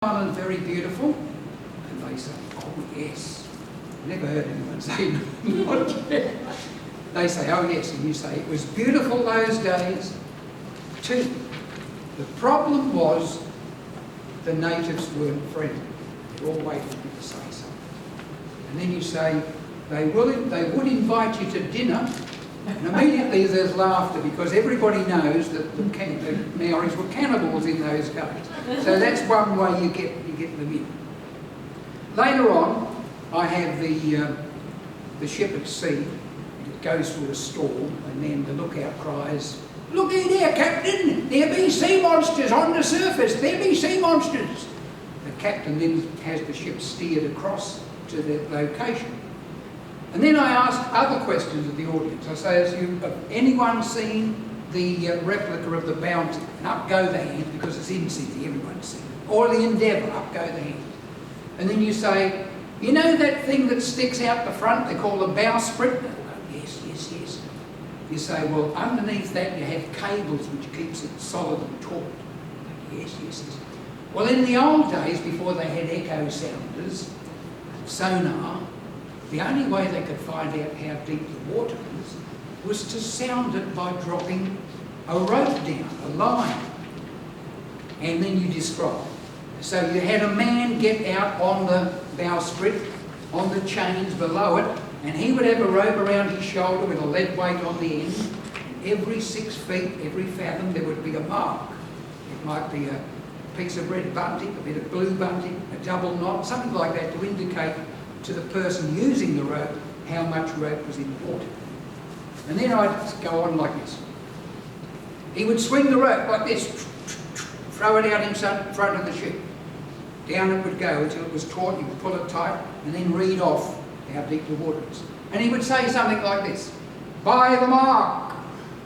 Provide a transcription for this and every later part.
Island very beautiful? And they say, oh yes. Never heard anyone say not yet. They say, oh yes, and you say, it was beautiful those days too. The problem was the natives weren't friendly. They're all waiting for you to say something. And then you say, they would invite you to dinner, and immediately there's laughter because everybody knows that the Maoris were cannibals in those days. So that's one way you get them in. Later on, I have the ship at sea. It goes through a storm, and then the lookout cries, "Looky there, Captain! There be sea monsters on the surface! There be sea monsters!" The captain then has the ship steered across to the location. And then I ask other questions of the audience. I say, have anyone seen the replica of the Bounty? And up go the hand, because it's in Sydney, everyone's seen it. Or the Endeavour, up go the hand. And then you say, you know that thing that sticks out the front they call a bowsprit? They go, yes, yes, yes. You say, well, underneath that you have cables which keeps it solid and taut. Yes, yes, yes. Well, in the old days, before they had echo sounders, sonar, the only way they could find out how deep the water was to sound it by dropping a rope down, a line. And then you describe. So you had a man get out on the bowsprit, on the chains below it, and he would have a rope around his shoulder with a lead weight on the end. And every 6 feet, every fathom, there would be a mark. It might be a piece of red bunting, a bit of blue bunting, a double knot, something like that to indicate to the person using the rope how much rope was in the water. And then I'd go on like this. He would swing the rope like this, throw it out in front of the ship. Down it would go until it was taut, he would pull it tight, and then read off how deep the water is. And he would say something like this, "By the mark,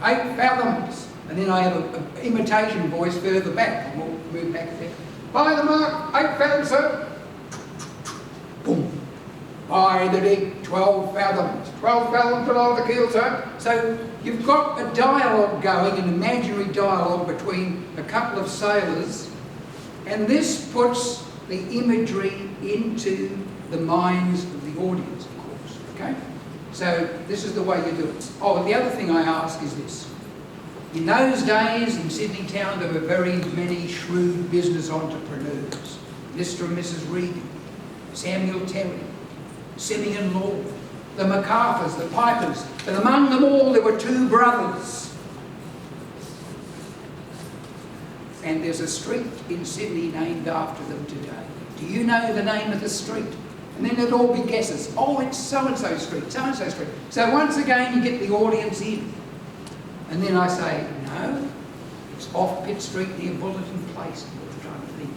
8 fathoms." And then I have an imitation voice further back, and we'll move back a bit. "By the mark, 8 fathoms, sir." Boom. "By the dig, 12 fathoms. 12 fathoms below the keel, sir." So you've got a dialogue going, an imaginary dialogue between a couple of sailors, and this puts the imagery into the minds of the audience, of course. Okay? So this is the way you do it. Oh, and the other thing I ask is this. In those days in Sydney town there were very many shrewd business entrepreneurs. Mr. and Mrs. Regan, Samuel Terry, Simeon Law, the MacArthurs, the Pipers, and among them all there were 2 brothers. And there's a street in Sydney named after them today. Do you know the name of the street? And then it'll all be guesses. Oh, it's so-and-so street, so-and-so street. So once again you get the audience in. And then I say, no, it's off Pitt Street near Bulletin Place. You're trying to think.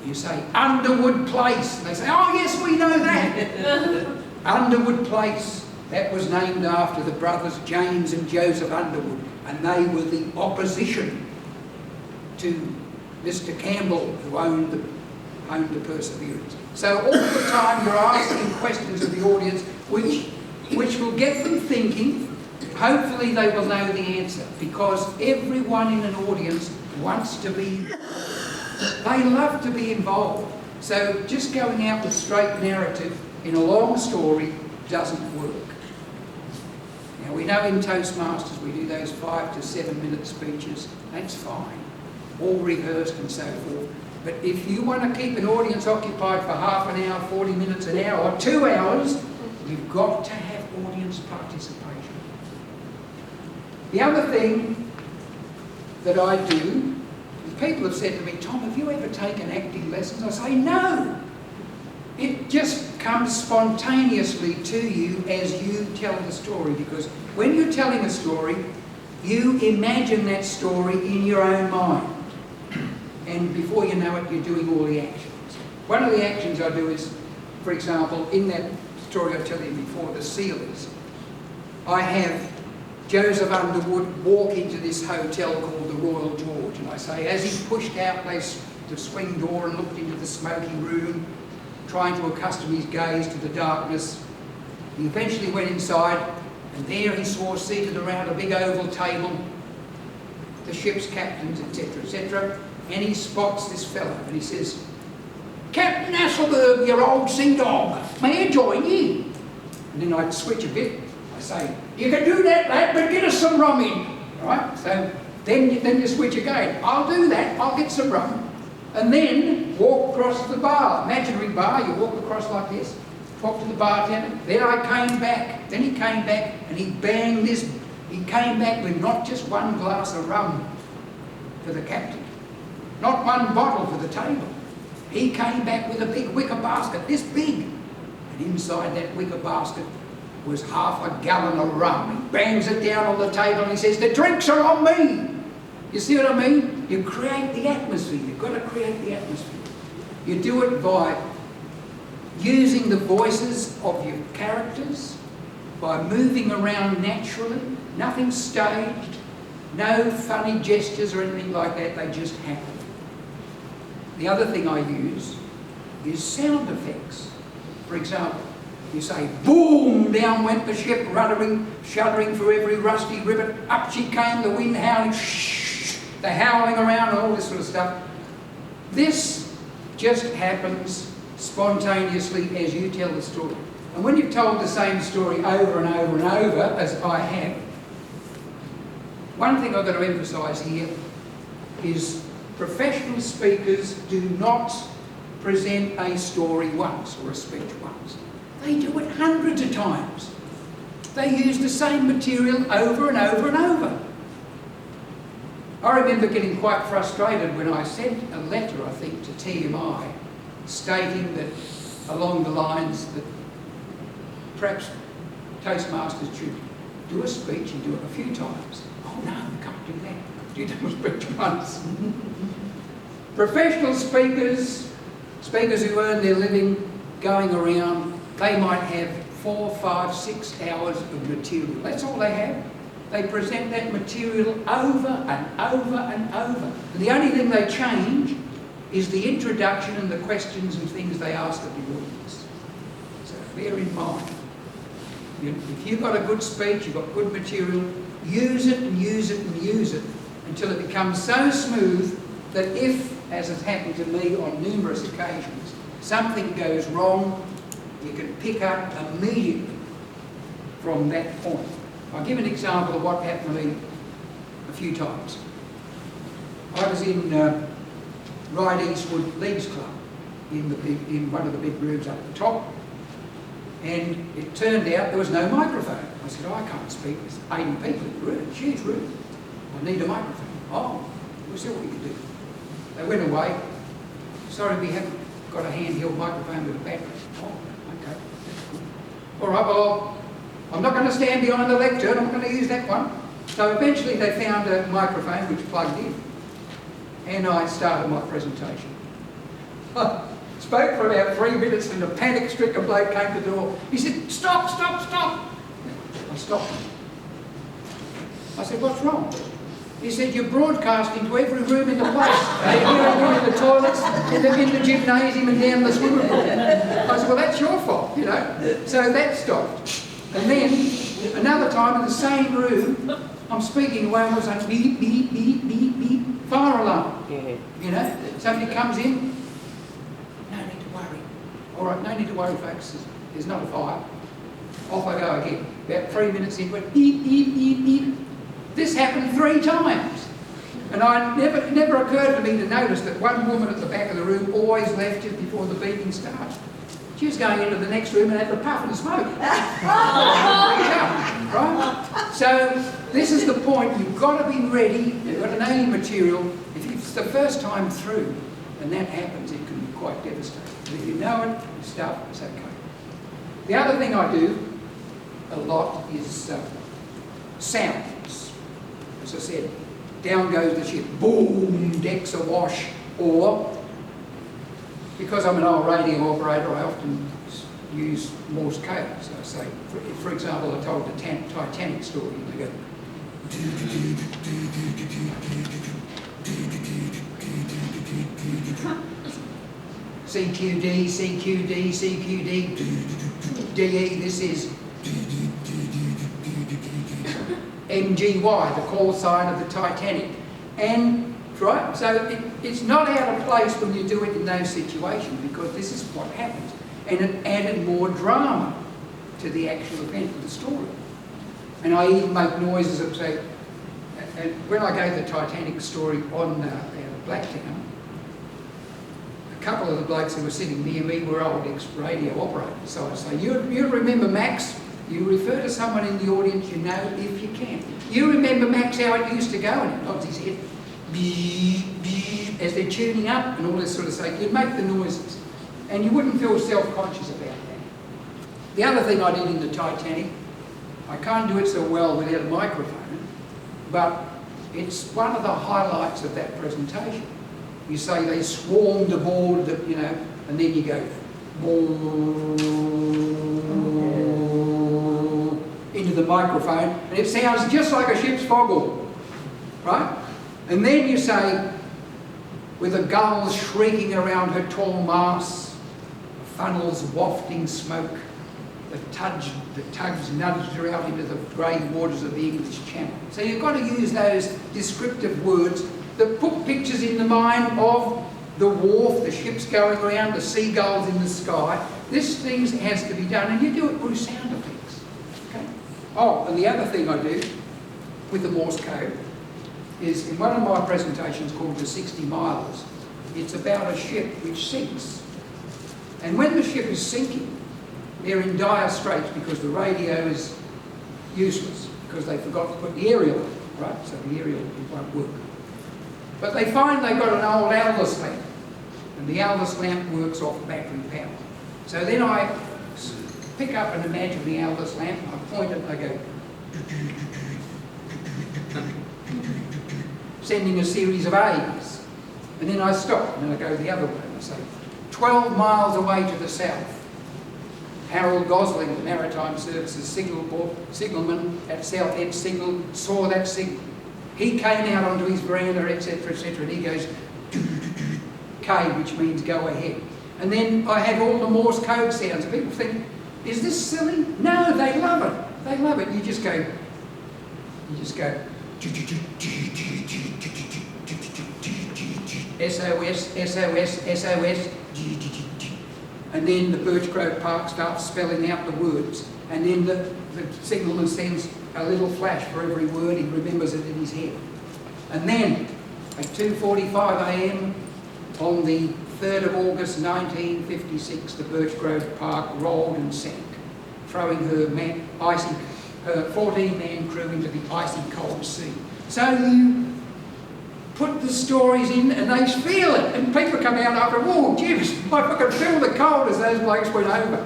You say, Underwood Place. And they say, oh yes, we know that. Underwood Place. That was named after the brothers James and Joseph Underwood. And they were the opposition to Mr. Campbell, who owned the Perseverance. So all the time you're asking questions of the audience which will get them thinking. Hopefully they will know the answer, because everyone in an audience wants to be, they love to be involved. So just going out with straight narrative in a long story doesn't work. Now we know in Toastmasters we do those 5 to 7 minute speeches. That's fine, all rehearsed and so forth. But if you want to keep an audience occupied for half an hour, 40 minutes, an hour, or 2 hours, you've got to have audience participation. The other thing that I do, is people have said to me, Tom, have you ever taken acting lessons? I say, no. It just comes spontaneously to you as you tell the story, because when you're telling a story, you imagine that story in your own mind. And before you know it, you're doing all the actions. One of the actions I do is, for example, in that story I tell you before, The Sealers, I have Joseph Underwood walk into this hotel called the Royal George, and I say, as he pushed out the swing door and looked into the smoking room, trying to accustom his gaze to the darkness, he eventually went inside, and there he saw seated around a big oval table the ship's captains, etc., etc., and he spots this fellow, and he says, Captain Hasselberg, your old sea dog, may I join you? And then I'd switch a bit. I say, you can do that, lad, but get us some rum in. Right? So then you switch again. I'll do that, I'll get some rum. And then walk across the bar, imaginary bar, you walk across like this, talk to the bartender. Then I came back, then he came back and he banged this. He came back with not just one glass of rum for the captain, not one bottle for the table. He came back with a big wicker basket, this big. And inside that wicker basket was half a gallon of rum. He bangs it down on the table and he says, the drinks are on me. You see what I mean? You create the atmosphere. You've got to create the atmosphere. You do it by using the voices of your characters, by moving around naturally, nothing staged, no funny gestures or anything like that, they just happen. The other thing I use is sound effects. For example, you say, boom, down went the ship, shuddering for every rusty rivet, up she came, the wind howling, shh, the howling around and all this sort of stuff. This just happens spontaneously as you tell the story. And when you've told the same story over and over and over, as I have, one thing I've got to emphasise here is professional speakers do not present a story once or a speech once. They do it hundreds of times. They use the same material over and over and over. I remember getting quite frustrated when I sent a letter, I think, to TMI stating that along the lines that perhaps Toastmasters should do a speech and do it a few times. Oh no, we can't do that. Do a speech once. Professional speakers, speakers who earn their living going around, they might have 4, 5, 6 hours of material. That's all they have. They present that material over and over and over. And the only thing they change is the introduction and the questions and things they ask of the audience. So bear in mind, if you've got a good speech, you've got good material, use it and use it and use it until it becomes so smooth that if, as has happened to me on numerous occasions, something goes wrong, you can pick up immediately from that point. I'll give an example of what happened to me a few times. I was in Ryde Eastwood Leagues Club in one of the big rooms up the top, and it turned out there was no microphone. I said, oh, I can't speak. There's 80 people in the room, huge room. I need a microphone. Oh, we'll see what we can do. They went away. Sorry, we haven't got a handheld microphone with a battery. Oh, okay, that's good. All right, well, I'm not going to stand behind the lectern, I'm going to use that one. So eventually they found a microphone which plugged in, and I started my presentation. Spoke for about 3 minutes and a panic-stricken bloke came to the door. He said, stop, stop, stop. I stopped him. I said, what's wrong? He said, you're broadcasting to every room in the place. They're hearing you in the toilets, in the gymnasium and down the swimming pool. I said, well, that's your fault, you know. So that stopped. And then, another time in the same room, I'm speaking away and I was like, beep, beep, beep, beep, beep, fire alarm. You know, somebody comes in, no need to worry. All right, no need to worry, folks, there's not a fire. Off I go again. About 3 minutes in, went beep, beep, beep, beep. This happened 3 times. And it never occurred to me to notice that one woman at the back of the room always left just before the beeping started. She was going into the next room and had a puff and smoke. Right? So this is the point. You've got to be ready. You've got to know your material. If it's the first time through and that happens, it can be quite devastating. But if you know it, you start, it's okay. The other thing I do a lot is sounds. As I said, down goes the ship. Boom, decks awash. Or, because I'm an old radio operator, I often use Morse code. So I say, for example, I told the Titanic story, and they go, CQD, CQD, CQD, DE, this is MGY, the call sign of the Titanic. And, right, so it's not out of place when you do it in those situations, because this is what happens. And it added more drama to the actual event of the story. And I even make noises of, say, and when I gave the Titanic story on Blacktown, a couple of the blokes who were sitting near me were old ex-radio operators. So I'd say, you remember Max? You refer to someone in the audience you know if you can. You remember, Max, how it used to go? And he nods his head, as they're tuning up and all this sort of stuff. You'd make the noises and you wouldn't feel self-conscious about that. The other thing I did in the Titanic, I can't do it so well without a microphone, but it's one of the highlights of that presentation. You say they swarmed aboard, and then you go into the microphone, and it sounds just like a ship's foghorn, right? And then you say, with the gulls shrieking around her tall masts, the funnels wafting smoke, the tugs nudged her out into the grey waters of the English Channel. So you've got to use those descriptive words that put pictures in the mind of the wharf, the ships going around, the seagulls in the sky. This thing has to be done, and you do it through sound effects. Okay? Oh, and the other thing I do with the Morse code is, in one of my presentations called the 60 Miles, it's about a ship which sinks. And when the ship is sinking, they're in dire straits because the radio is useless, because they forgot to put the aerial on, right? So the aerial won't work. But they find they've got an old Aldous lamp, and the Aldous lamp works off battery power. So then I pick up an imaginary Aldous lamp, I point it, and I go, sending a series of A's. And then I stop, and then I go the other way, and I say, 12 miles away to the south, Harold Gosling, the Maritime Services signalman at Southend Signal, saw that signal. He came out onto his veranda, etc., and he goes, K, which means go ahead. And then I have all the Morse code sounds. People think, is this silly? No, they love it. They love it. You just go, SOS, SOS, SOS, and then the Birch Grove Park starts spelling out the words, and then the signalman sends a little flash for every word. He remembers it in his head. And then at 2:45 a.m. on the 3rd of August 1956, the Birch Grove Park rolled and sank, throwing her 14-man crew into the icy cold sea. So you put the stories in and they feel it, and people come out after, oh, jeez, I could feel the cold as those blokes went over.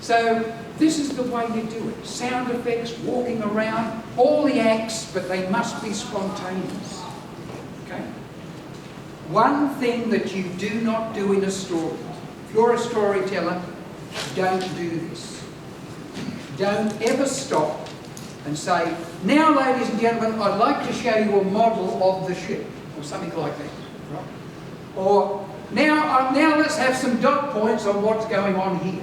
So this is the way you do it. Sound effects, walking around, all the acts, but they must be spontaneous. Okay? One thing that you do not do in a story, if you're a storyteller, don't do this. Don't ever stop and say, now ladies and gentlemen, I'd like to show you a model of the ship, or something like that. Right? Or now let's have some dot points on what's going on here.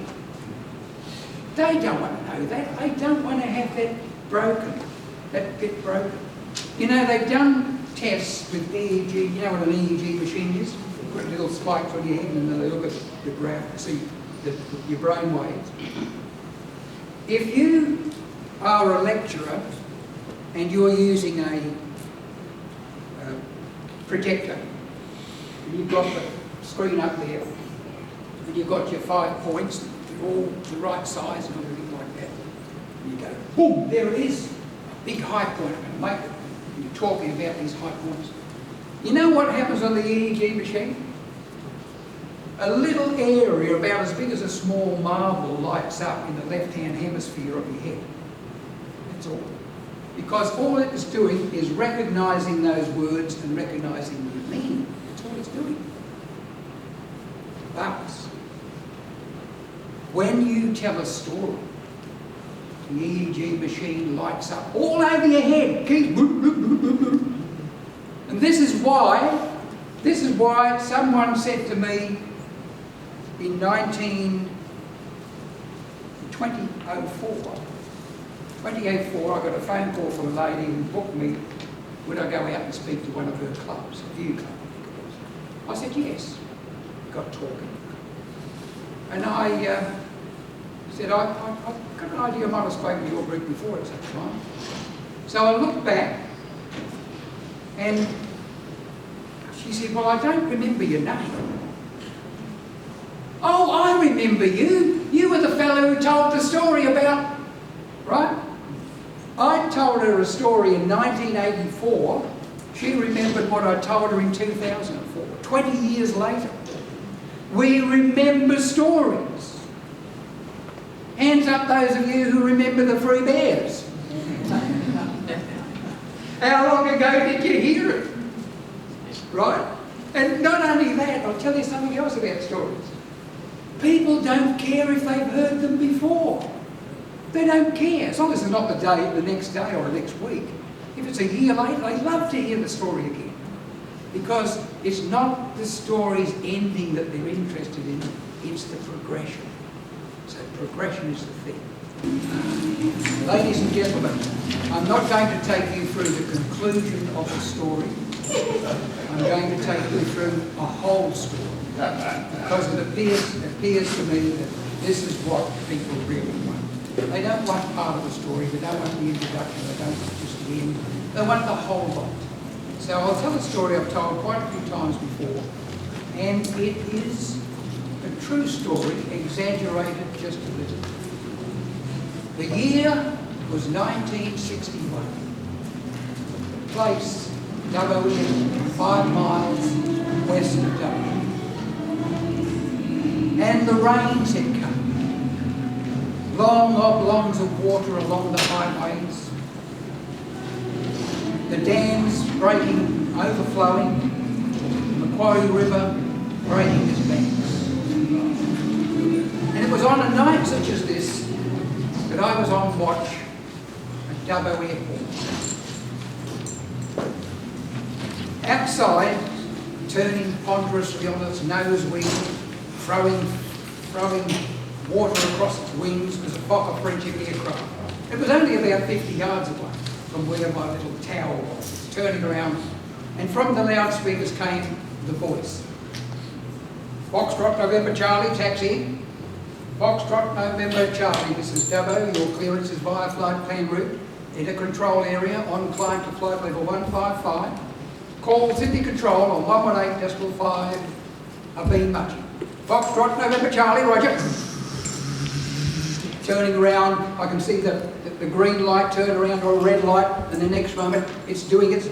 They don't want to know that. They don't want to have that broken, that bit broken. You know, they've done tests with EEG. You know what an EEG machine is? They put little spikes on your head and then they look at the graph to see your brain waves. If you are a lecturer and you're using a projector, and you've got the screen up there, and you've got your 5 points, all the right size and everything like that. And you go, boom, there it is. Big high point, I'm going to make it. And you're talking about these high points. You know what happens on the EEG machine? A little area about as big as a small marble lights up in the left-hand hemisphere of your head. That's all. Because all it is doing is recognising those words and recognising the meaning. That's all it's doing. But when you tell a story, the EEG machine lights up all over your head. And this is why someone said to me in 2004, I got a phone call from a lady who booked me when I go out and speak to one of her clubs, a view club, I think it was. I said, yes. Got talking. And I said, I've got an idea I might have spoken to your group before at such time. So I looked back and she said, well, I don't remember your name. Oh, I remember you. You were the fellow who told the story about, right? I told her a story in 1984. She remembered what I told her in 2004, 20 years later. We remember stories. Hands up those of you who remember the Three Bears. How long ago did you hear it? Right? And not only that, I'll tell you something else about stories. People don't care if they've heard them before. They don't care. As long as it's not the next day or the next week. If it's a year later, they love to hear the story again. Because it's not the story's ending that they're interested in, it's the progression. So progression is the thing. Ladies and gentlemen, I'm not going to take you through the conclusion of the story. I'm going to take you through a whole story. Because it appears to me that this is what people really want. They don't want part of the story, they don't want the introduction, they don't want just the end. They want the whole lot. So I'll tell a story I've told quite a few times before, and it is a true story, exaggerated just a little. The year was 1961. The place, Dubbo, 5 miles west of Dubbo. And the rains had come. Long oblongs of water along the highways. The dams breaking, overflowing. The Macquarie River breaking its banks. And it was on a night such as this that I was on watch at Dubbo Airport. Outside, turning ponderously on its nose wheel, throwing water across its wings, was a Fokker French aircraft. It was only about 50 yards away from where my little tower was, turning around, and from the loudspeakers came the voice. Foxtrot November Charlie, taxi. Foxtrot November Charlie, this is Dubbo, your clearance is via flight plan route, enter control area, on climb to flight level 155. Call Sydney Control on 118.5, I've been much. Foxtrot November Charlie, roger. Turning around, I can see the green light turn around to a red light, and the next moment it's doing its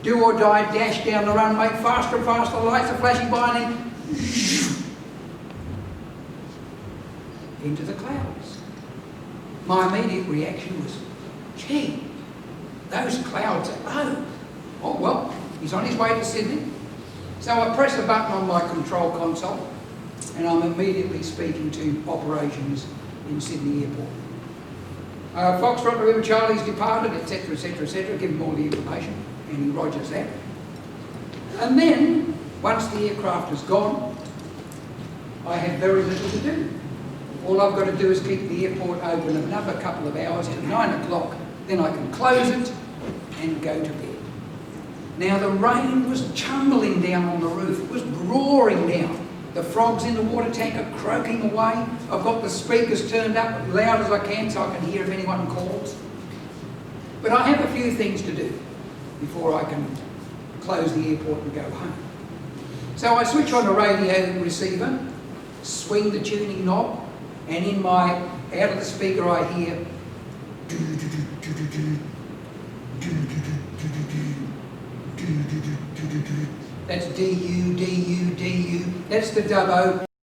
do or die dash down the runway, faster and faster, the lights are flashing by, and then into the clouds. My immediate reaction was, gee, those clouds are low. Oh well, he's on his way to Sydney. So I press the button on my control console, and I'm immediately speaking to operations in Sydney Airport. Foxtrot November Charlie's departed, etc., etc., etc. Give him all the information, and he rogers that. And then, once the aircraft is gone, I have very little to do. All I've got to do is keep the airport open another couple of hours to 9 o'clock, then I can close it and go to bed. Now the rain was tumbling down on the roof, it was roaring down. The frogs in the water tank are croaking away. I've got the speakers turned up as loud as I can so I can hear if anyone calls. But I have a few things to do before I can close the airport and go home. So I switch on the radio receiver, swing the tuning knob, and out of the speaker I hear that's DU, DU, DU. That's the Dubbo.